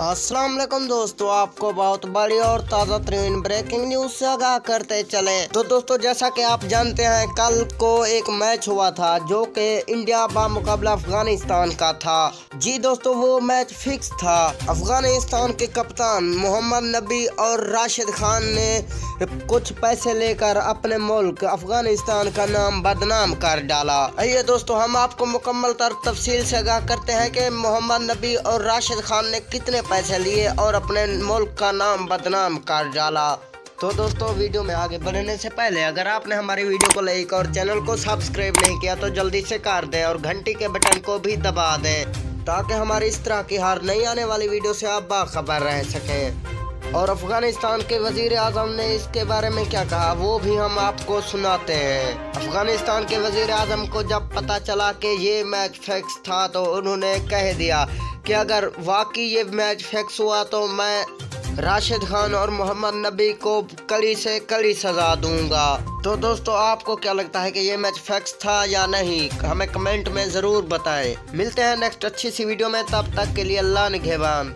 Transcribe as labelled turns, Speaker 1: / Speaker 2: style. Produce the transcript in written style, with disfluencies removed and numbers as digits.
Speaker 1: अस्सलाम वालेकुम दोस्तों, आपको बहुत बड़ी और ताज़ा तरीन ब्रेकिंग न्यूज से आगाह करते चले। तो दोस्तों, जैसा कि आप जानते हैं, कल को एक मैच हुआ था जो कि इंडिया बामुकाबला अफगानिस्तान का था। जी दोस्तों, वो मैच फिक्स था। अफगानिस्तान के कप्तान मोहम्मद नबी और राशिद खान ने कुछ पैसे लेकर अपने मुल्क अफगानिस्तान का नाम बदनाम कर डाला। आइए दोस्तों, हम आपको मुकम्मल तफसील से आगाह करते हैं कि मोहम्मद नबी और राशिद खान ने कितने पैसे लिए और अपने मुल्क का नाम बदनाम कर डाला। तो दोस्तों, वीडियो में आगे बढ़ने से पहले अगर आपने हमारी वीडियो को लाइक और चैनल को सब्सक्राइब नहीं किया तो जल्दी से कर दें और घंटी के बटन को भी दबा दें ताकि हमारी इस तरह की हर नई आने वाली वीडियो से आप बाखबर रह सकें। और अफगानिस्तान के वजीर आजम ने इसके बारे में क्या कहा वो भी हम आपको सुनाते हैं। अफगानिस्तान के वजीर आजम को जब पता चला कि ये मैच फिक्स था तो उन्होंने कह दिया कि अगर वाकई ये मैच फिक्स हुआ तो मैं राशिद खान और मोहम्मद नबी को कड़ी से कड़ी सजा दूंगा। तो दोस्तों, आपको क्या लगता है कि ये मैच फिक्स था या नहीं, हमें कमेंट में ज़रूर बताएं। मिलते हैं नेक्स्ट अच्छी सी वीडियो में, तब तक के लिए अल्लाह निगहबान।